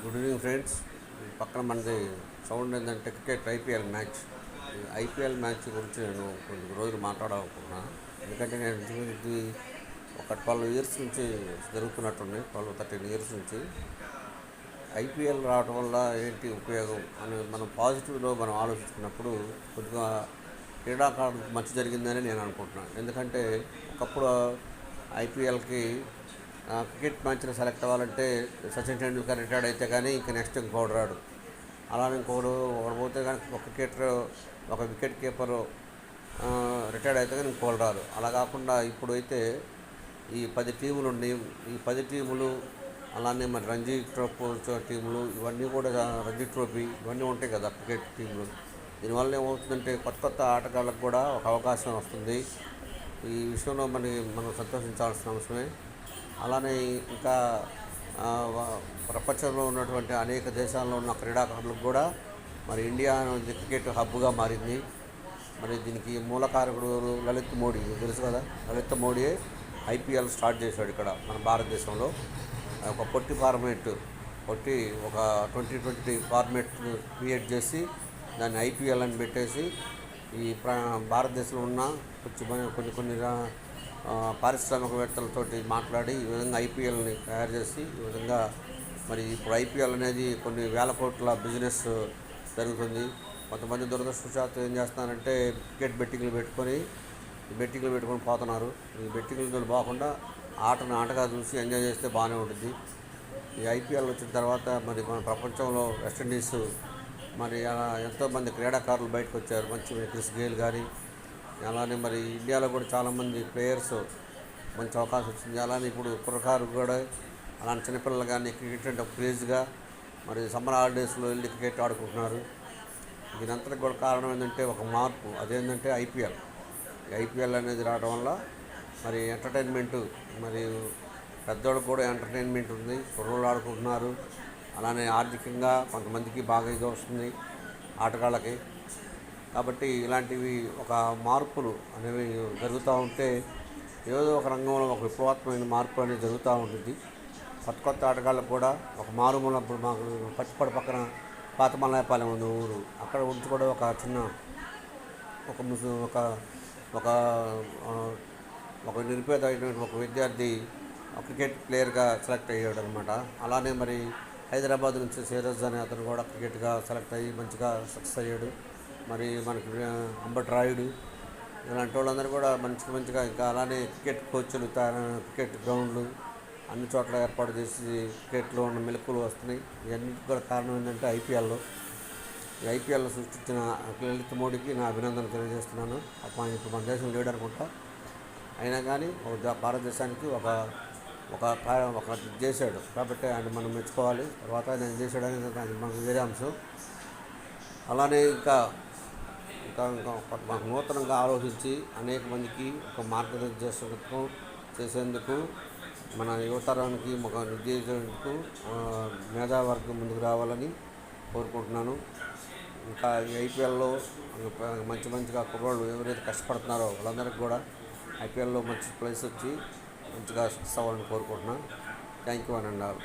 Good evening friends. పక్కన మనది sound ఏంటంటే cricket IPL match. IPL match గురించి నేను కొన్ని రోజులు మాట్లాడాలనుకున్నాను. ఎందుకంటే నేను ఇది ఒక 12 ఇయర్స్ నుంచి జరుగుతున్నట్టుంది. 12-13 ఇయర్స్ నుంచి ఐపీఎల్ రావడం వల్ల ఏంటి ఉపయోగం అని మనం పాజిటివ్లో మనం ఆలోచించుకున్నప్పుడు కొద్దిగా క్రీడాకారులకు మంచి జరిగిందని నేను అనుకుంటున్నాను. ఎందుకంటే ఒకప్పుడు ఐపీఎల్కి క్రికెట్ మ్యాచ్లో సెలెక్ట్ అవ్వాలంటే సచిన్ టెండూల్కర్ రిటైర్డ్ అయితే కానీ ఇంక నెక్స్ట్ ఇంకోడు రాడు. అలానే ఒకడు పోతే కానీ ఒక క్రికెటర్, ఒక వికెట్ కీపరు రిటైర్డ్ అయితే కానీ ఇంకోడు రాదు. అలా కాకుండా ఇప్పుడు అయితే ఈ 10 టీములు ఉండి, ఈ 10 టీములు అలానే మరి రంజీ ట్రోఫీ టీములు ఇవన్నీ కూడా, రంజీ ట్రోఫీ ఇవన్నీ ఉంటాయి కదా క్రికెట్ టీములు. దీనివల్ల ఏమవుతుందంటే కొత్త ఆటగాళ్ళకు కూడా ఒక అవకాశం వస్తుంది. ఈ విషయంలో మనం సంతోషించాల్సిన అవసరమే. అలానే ఇంకా ప్రపంచంలో ఉన్నటువంటి అనేక దేశాల్లో ఉన్న క్రీడాకారులకు కూడా మరి ఇండియా అనేది క్రికెట్ హబ్గా మారింది. మరి దీనికి మూలకారకుడు లలిత్ మోడీ, తెలుసు కదా. లలిత్ మోడీయే ఐపీఎల్ స్టార్ట్ చేశాడు ఇక్కడ మన భారతదేశంలో. ఒక పొట్టి ఒక 2020 ఫార్మేట్ క్రియేట్ చేసి దాన్ని ఐపీఎల్ అని పెట్టేసి ఈ భారతదేశంలో ఉన్న కొన్ని పారిశ్రామికవేత్తలతోటి మాట్లాడి ఈ విధంగా ఐపీఎల్ని తయారు చేసి ఈ విధంగా మరి ఇప్పుడు ఐపీఎల్ అనేది కొన్ని వేల కోట్ల బిజినెస్ జరుగుతుంది. కొంతమంది దురదృష్టవశాత్తు ఏం చేస్తున్నారంటే క్రికెట్ బెట్టింగ్లు పెట్టుకొని పోతున్నారు. ఈ బెట్టింగ్లతో పోకుండా ఆటగా చూసి ఎంజాయ్ చేస్తే బాగానే ఉంటుంది. ఈ ఐపీఎల్ వచ్చిన తర్వాత మరి మన ప్రపంచంలో వెస్టిండీస్ మరి ఎంతోమంది క్రీడాకారులు బయటకు వచ్చారు. మంచి క్రిస్ గేల్ కానీ, అలానే మరి ఇండియాలో కూడా చాలామంది ప్లేయర్స్ మంచి అవకాశం వచ్చింది. అలానే ఇప్పుడు కుర్రకారు కూడా అలాంటి చిన్నపిల్లలు కానీ క్రికెట్ అంటే క్రేజ్గా మరి సమ్మర్ హాలిడేస్లో వెళ్ళి క్రికెట్ ఆడుకుంటున్నారు. దీనంతటికి కూడా కారణం ఏంటంటే ఒక మార్పు, అదేంటంటే ఐపీఎల్ అనేది రావడం వల్ల మరి ఎంటర్టైన్మెంటు, మరి పెద్దోళ్ళకి కూడా ఎంటర్టైన్మెంట్ ఉంది, కుర్రోళ్ళు ఆడుకుంటున్నారు. అలానే ఆర్థికంగా కొంతమందికి బాగా ఇది వస్తుంది ఆటగాళ్ళకి. కాబట్టి ఇలాంటివి ఒక మార్పులు అనేవి జరుగుతూ ఉంటే ఏదో ఒక రంగంలో ఒక విప్లవాత్మకమైన మార్పు అనేది జరుగుతూ ఉంటుంది. కొత్త ఆటగాళ్ళకు కూడా ఒక మారుమూలప్పుడు మాకు పచ్చిపడి పక్కన పాతమల్లాయపాలెం ఉంది ఊరు, అక్కడ ఉంచి కూడా ఒక చిన్న ఒక నిరుపేద అయినటువంటి ఒక విద్యార్థి క్రికెట్ ప్లేయర్గా సెలెక్ట్ అయ్యాడు అనమాట. అలానే మరి హైదరాబాద్ నుంచి సిరాజ్ అనే అతను కూడా క్రికెట్గా సెలెక్ట్ అయ్యి మంచిగా సక్సెస్ అయ్యాడు. మరి మనకి అంబటి రాయుడు ఇలాంటి వాళ్ళందరూ కూడా మంచిగా ఇంకా అలానే క్రికెట్ కోచ్లు, క్రికెట్ గ్రౌండ్లు అన్ని చోట్ల ఏర్పాటు చేసి క్రికెట్లో ఉన్న మెలకువలు వస్తున్నాయి. ఇవన్నిటికి కూడా కారణం ఏంటంటే ఈ ఐపీఎల్ సృష్టించిన లలిత్ మోడీకి నా అభినందనలు తెలియజేస్తున్నాను. ఆయన ఇప్పుడు మన దేశం లీడర్ అనుకుంటా. అయినా కానీ భారతదేశానికి ఒక చేశాడు కాబట్టి ఆయన మనం మెచ్చుకోవాలి. తర్వాత ఆయన చేశాడు అనేది మనకు వేరే అంశం. అలానే ఇంకా నూతనంగా ఆలోచించి అనేక మందికి ఒక మార్గదర్శకత్వం చేసేందుకు మన యువతరానికి ఒక నిర్దేశించేందుకు మేధావర్గం ముందుకు రావాలని కోరుకుంటున్నాను. ఇంకా ఈ ఐపీఎల్లో మంచిగా కుర్రోళ్ళు ఎవరైతే కష్టపడుతున్నారో వాళ్ళందరికీ కూడా ఐపీఎల్లో మంచి ప్లేస్ వచ్చి మంచిగా సక్సెస్ అవ్వాలని కోరుకుంటున్నాను. థ్యాంక్ యూ అని అన్నారు.